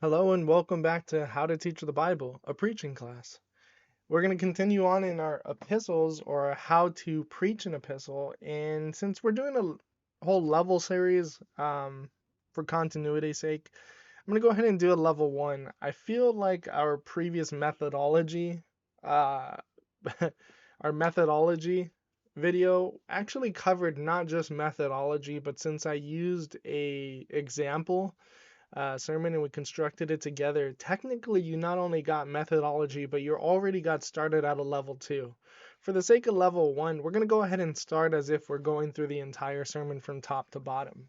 Hello and welcome back to How to Teach the Bible, a preaching class. We're going to continue on in our epistles or how to preach an epistle. And since we're doing a whole level series for continuity's sake, I'm going to go ahead and do a level one. I feel like our previous methodology, uh, our methodology video actually covered not just methodology, but since I used a example sermon and we constructed it together, technically you not only got methodology, but you already got started at a level two. For the sake of level one, we're going to go ahead and start as if we're going through the entire sermon from top to bottom.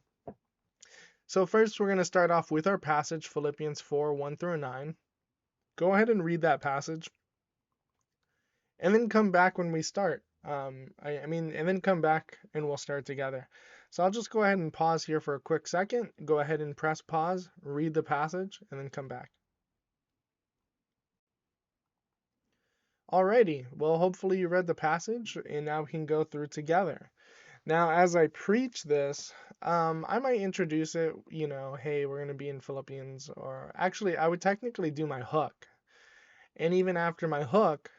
So first we're going to start off with our passage, Philippians 4, 1 through 9. Go ahead and read that passage and then come back when we start. And then come back and we'll start together. So I'll just go ahead and pause here for a quick second. Go ahead and press pause, read the passage, and then come back. Alrighty, well, hopefully you read the passage and now we can go through together. Now, as I preach this, I might introduce it, hey, we're going to be in Philippians, or actually, I would technically do my hook. And even after my hook,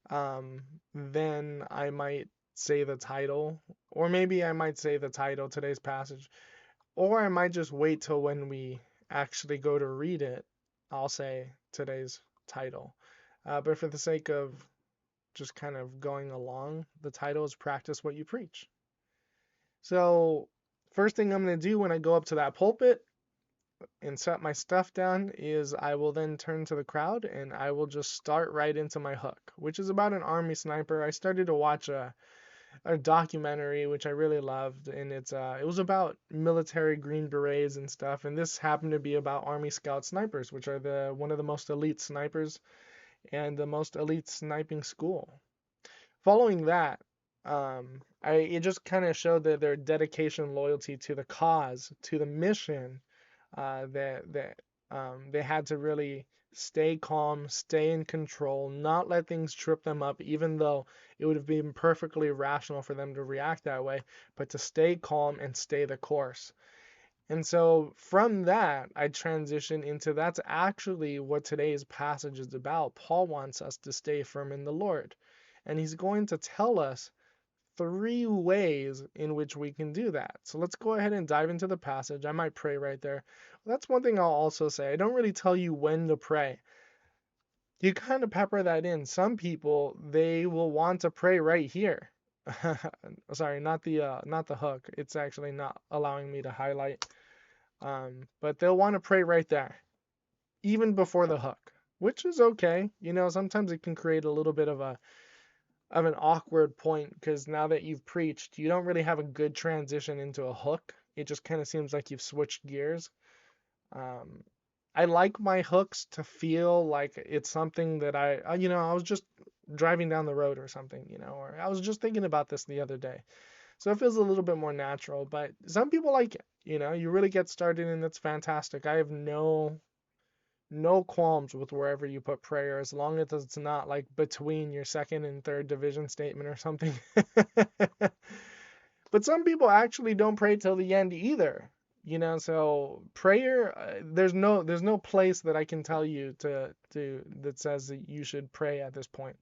then I might say the title, or maybe I might say the title, today's passage, or I might just wait till when we actually go to read it, I'll say today's title. But for the sake of just kind of going along, the title is Practice What You Preach. So, first thing I'm going to do when I go up to that pulpit and set my stuff down is I will then turn to the crowd and I will just start right into my hook, which is about an army sniper. I started to watch a documentary which I really loved, and it was about military Green Berets and stuff, and this happened to be about Army Scout snipers, which are the one of the most elite snipers and the most elite sniping school. Following that, it just kind of showed that their dedication, loyalty to the cause, to the mission, that they had to really stay calm, stay in control, not let things trip them up, even though it would have been perfectly rational for them to react that way, but to stay calm and stay the course. And so from that, I transition into that's actually what today's passage is about. Paul wants us to stay firm in the Lord. And he's going to tell us three ways in which we can do that. So let's go ahead and dive into the passage. I might pray right there. That's one thing I'll also say. I don't really tell you when to pray. You kind of pepper that in. Some people, they will want to pray right here. Sorry, not the hook. It's actually not allowing me to highlight. But they'll want to pray right there, even before the hook, which is okay. Sometimes it can create a little bit of an awkward point because now that you've preached, you don't really have a good transition into a hook. It just kind of seems like you've switched gears. Um, I like my hooks to feel like it's something that I was just driving down the road or something, or I was just thinking about this the other day. So it feels a little bit more natural, but some people like it. You really get started and it's fantastic. I have no qualms with wherever you put prayer as long as it's not like between your second and third division statement or something. But some people actually don't pray till the end either. So prayer, there's no place that I can tell you to that says that you should pray at this point.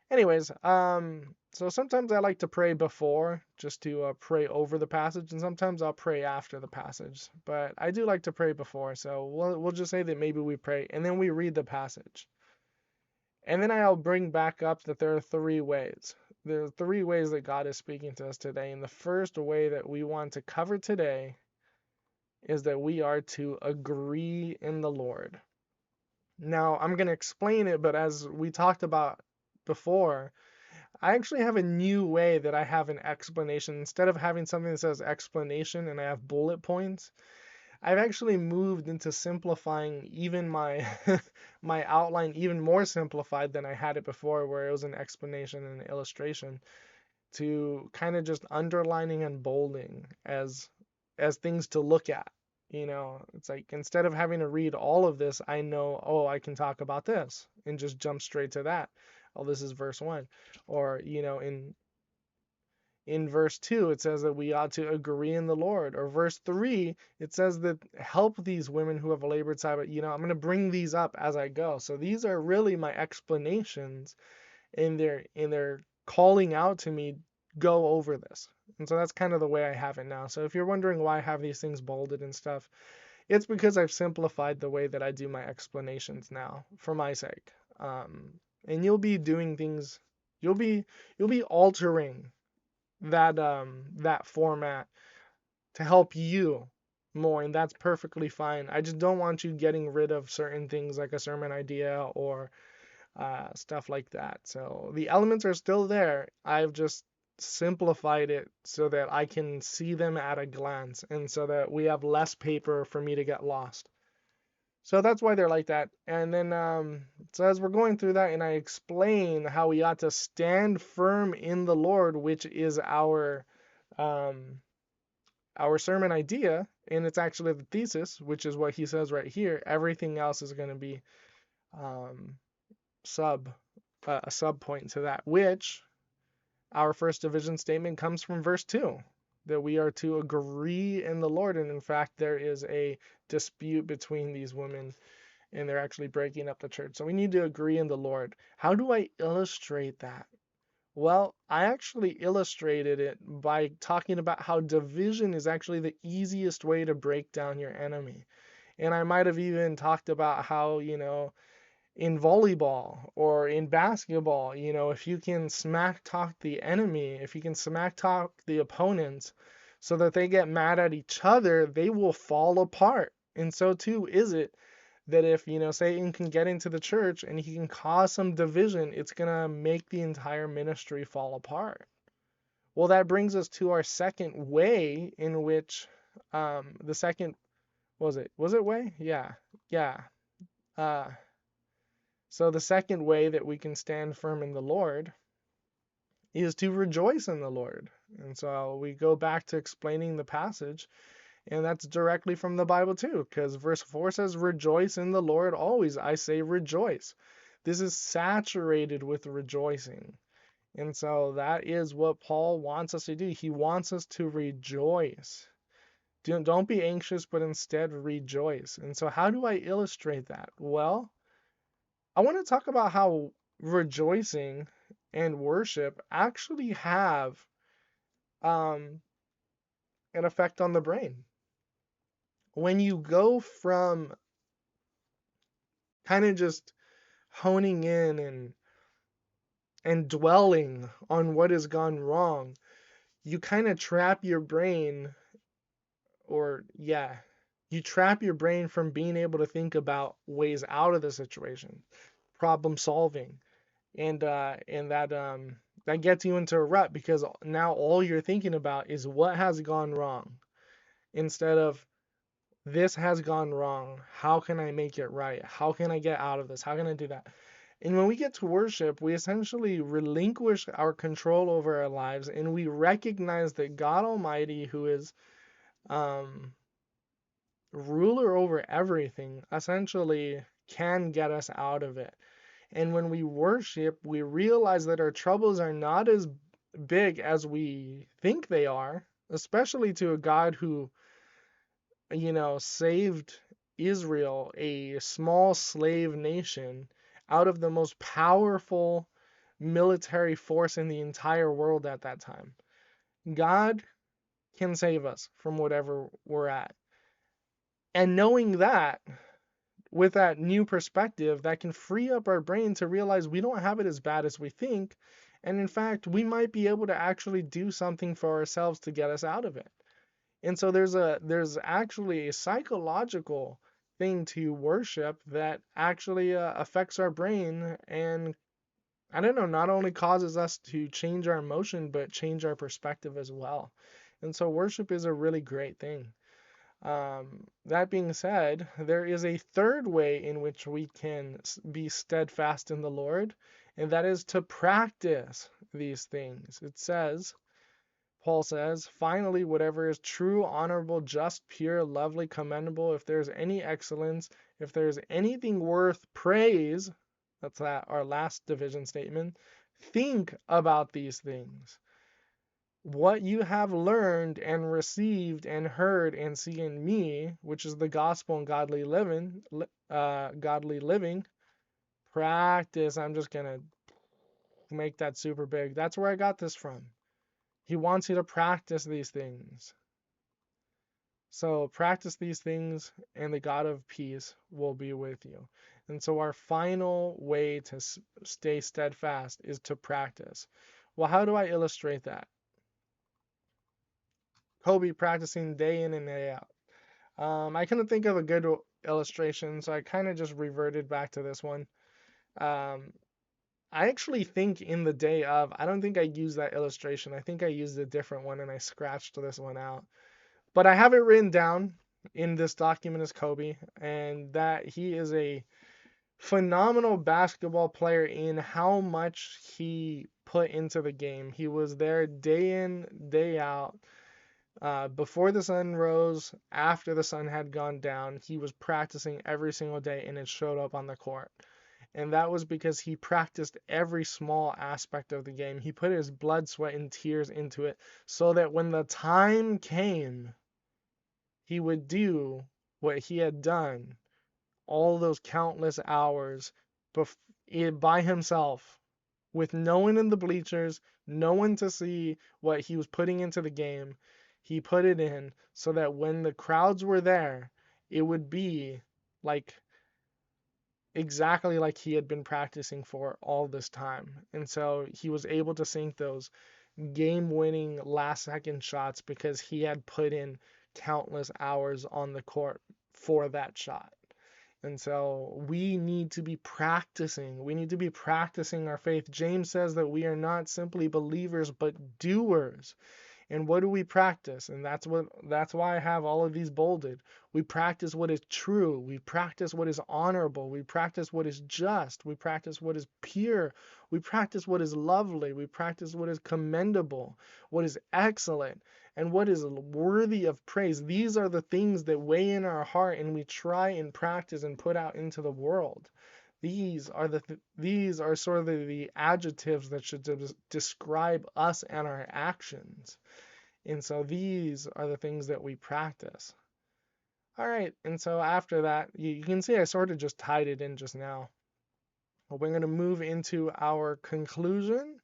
Anyways, so sometimes I like to pray before, just to pray over the passage, and sometimes I'll pray after the passage. But I do like to pray before, so we'll just say that maybe we pray and then we read the passage. And then I'll bring back up that there are three ways. There are three ways that God is speaking to us today. And the first way that we want to cover today is that we are to agree in the Lord. Now, I'm going to explain it, but as we talked about before, I actually have a new way that I have an explanation. Instead of having something that says explanation and I have bullet points, I've actually moved into simplifying even my my outline even more simplified than I had it before, where it was an explanation and an illustration, to kind of just underlining and bolding as things to look at. It's like instead of having to read all of this, I know, oh, I can talk about this and just jump straight to that. Oh, this is verse 1. Or, in in verse 2, it says that we ought to agree in the Lord. Or verse 3, it says that help these women who have labored side, but I'm going to bring these up as I go. So these are really my explanations in their calling out to me, go over this. And so that's kind of the way I have it now. So if you're wondering why I have these things bolded and stuff, it's because I've simplified the way that I do my explanations now for my sake. And you'll be doing things, you'll be altering that format to help you more, and that's perfectly fine. I just don't want you getting rid of certain things like a sermon idea or stuff like that. So the elements are still there. I've just simplified it so that I can see them at a glance and so that we have less paper for me to get lost. So that's why they're like that. And then, so as we're going through that, and I explain how we ought to stand firm in the Lord, which is um, our sermon idea, and it's actually the thesis, which is what he says right here. Everything else is going to be um, a sub point to that, which our first division statement comes from verse 2, that we are to agree in the Lord. And in fact, there is a dispute between these women, and they're actually breaking up the church. So we need to agree in the Lord. How do I illustrate that? Well, I actually illustrated it by talking about how division is actually the easiest way to break down your enemy. And I might have even talked about how, in volleyball or in basketball, if you can smack talk the enemy, if you can smack talk the opponents so that they get mad at each other, they will fall apart. And so too is it that if, Satan can get into the church and he can cause some division, it's going to make the entire ministry fall apart. Well, that brings us to our second way in which the second, was it way? Yeah. So the second way that we can stand firm in the Lord is to rejoice in the Lord. And so we go back to explaining the passage, and that's directly from the Bible too, because verse 4 says, rejoice in the Lord always. I say rejoice. This is saturated with rejoicing. And so that is what Paul wants us to do. He wants us to rejoice. Don't be anxious, but instead rejoice. And so how do I illustrate that? Well, I want to talk about how rejoicing and worship actually have an effect on the brain. When you go from kind of just honing in and dwelling on what has gone wrong, you kind of trap your brain, you trap your brain from being able to think about ways out of the situation, problem solving, and that gets you into a rut because now all you're thinking about is what has gone wrong instead of this has gone wrong. How can I make it right? How can I get out of this? How can I do that? And when we get to worship, we essentially relinquish our control over our lives, and we recognize that God Almighty, who is ruler over everything, essentially can get us out of it. And when we worship, we realize that our troubles are not as big as we think they are, especially to a God who, saved Israel, a small slave nation, out of the most powerful military force in the entire world at that time. God can save us from whatever we're at. And knowing that, with that new perspective, that can free up our brain to realize we don't have it as bad as we think. And in fact, we might be able to actually do something for ourselves to get us out of it. And so there's actually a psychological thing to worship that actually affects our brain, and I don't know, not only causes us to change our emotion, but change our perspective as well. And so worship is a really great thing. That being said, there is a third way in which we can be steadfast in the Lord, and that is to practice these things. Paul says, finally, whatever is true, honorable, just, pure, lovely, commendable, if there's any excellence, if there's anything worth praise, that's our last division statement, think about these things. what you have learned and received and heard and seen in me, which is the gospel and godly living, practice. I'm just gonna make that super big. That's where I got this from. He wants you to practice these things. So practice these things, and the God of peace will be with you. And so our final way to stay steadfast is to practice. Well, how do I illustrate that? Kobe practicing day in and day out. I couldn't think of a good illustration, so I kind of just reverted back to this one. Um, I actually think in the day of, I don't think I used that illustration. I think I used a different one and I scratched this one out. But I have it written down in this document as Kobe, and that he is a phenomenal basketball player in how much he put into the game. He was there day in, day out. Before the sun rose, after the sun had gone down, he was practicing every single day and it showed up on the court. And that was because he practiced every small aspect of the game. He put his blood, sweat, and tears into it so that when the time came, he would do what he had done all those countless hours by himself with no one in the bleachers, no one to see what he was putting into the game. He put it in so that when the crowds were there, it would be like exactly like he had been practicing for all this time. And so he was able to sink those game winning last second shots because he had put in countless hours on the court for that shot. And so we need to be practicing. We need to be practicing our faith. James says that we are not simply believers, but doers. And what do we practice? And that's why I have all of these bolded. We practice what is true. We practice what is honorable. We practice what is just. We practice what is pure. We practice what is lovely. We practice what is commendable, what is excellent, and what is worthy of praise. These are the things that weigh in our heart and we try and practice and put out into the world. These are sort of the adjectives that should describe us and our actions. And so these are the things that we practice. All right, and so after that, you can see I sort of just tied it in just now. We're going to move into our conclusion,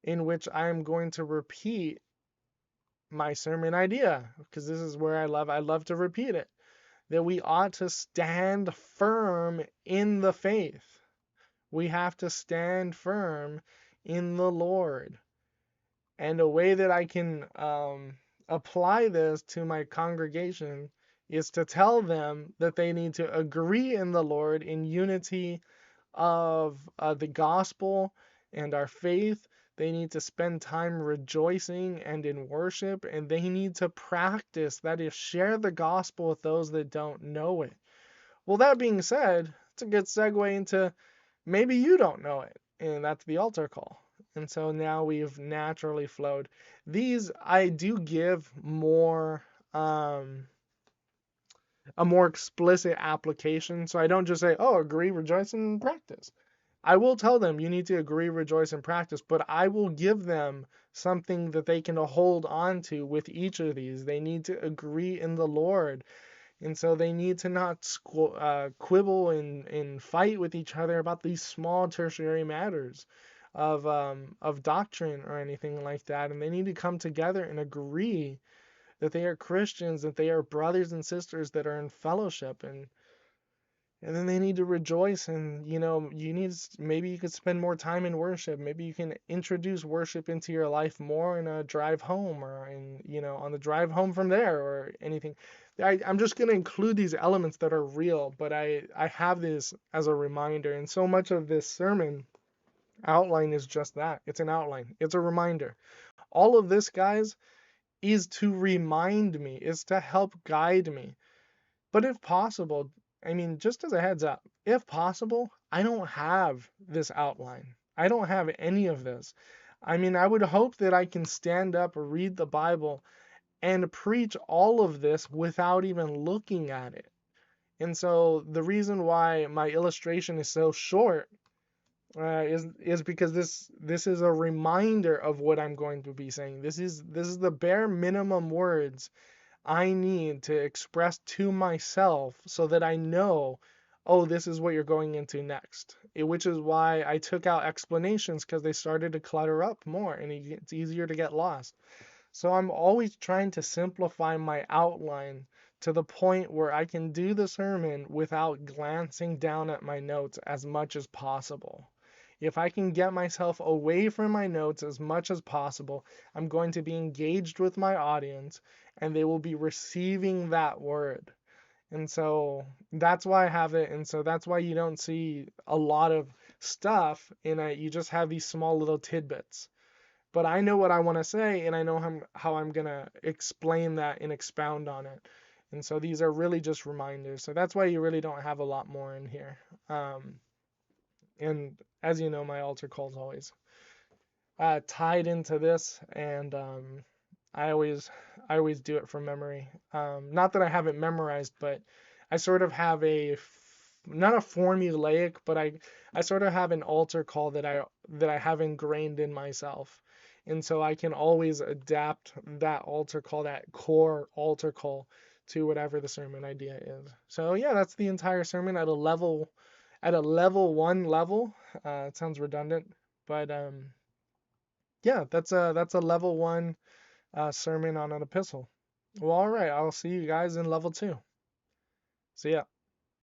in which I am going to repeat my sermon idea, because this is where I love to repeat it, that we ought to stand firm in the faith. We have to stand firm in the Lord. And a way that I can apply this to my congregation is to tell them that they need to agree in the Lord in unity of the gospel and our faith. They need to spend time rejoicing and in worship, and they need to practice, that is, share the gospel with those that don't know it. Well, that being said, it's a good segue into maybe you don't know it, and that's the altar call. And so now we've naturally flowed. These I do give a more explicit application. So I don't just say, oh, agree, rejoice, and practice. I will tell them you need to agree, rejoice, and practice, but I will give them something that they can hold on to with each of these. They need to agree in the Lord. And so they need to not quibble and fight with each other about these small tertiary matters of doctrine or anything like that. And they need to come together and agree that they are Christians, that they are brothers and sisters that are in fellowship, and then they need to rejoice. And maybe you could spend more time in worship. Maybe you can introduce worship into your life more in a drive home, or on the drive home from there, or anything. I'm just going to include these elements that are real, but I have this as a reminder. And so much of this sermon outline is just that. It's an outline. It's a reminder. All of this, guys, is to remind me, is to help guide me. But if possible, I mean, just as a heads up, if possible, I don't have this outline. I don't have any of this. I mean, I would hope that I can stand up, read the Bible, and preach all of this without even looking at it. And so the reason why my illustration is so short is because this is a reminder of what I'm going to be saying. This is the bare minimum words I need to express to myself so that I know, oh, this is what you're going into next. Which is why I took out explanations, because they started to clutter up more and it's easier to get lost. So I'm always trying to simplify my outline to the point where I can do the sermon without glancing down at my notes as much as possible. If I can get myself away from my notes as much as possible, I'm going to be engaged with my audience and they will be receiving that word. And so that's why I have it. And so that's why you don't see a lot of stuff in it. You just have these small little tidbits. But I know what I want to say, and I know how I'm going to explain that and expound on it. And so these are really just reminders. So that's why you really don't have a lot more in here. And as you know, my altar call is always tied into this, and I always I always do it from memory. Not that I have it memorized, but I sort of have not a formulaic, but I sort of have an altar call that I have ingrained in myself. And so I can always adapt that altar call, that core altar call, to whatever the sermon idea is. So yeah, that's the entire sermon at a level 1 level. It sounds redundant, but yeah, that's a level 1 sermon on an epistle. Well, all right, I'll see you guys in level 2. See ya.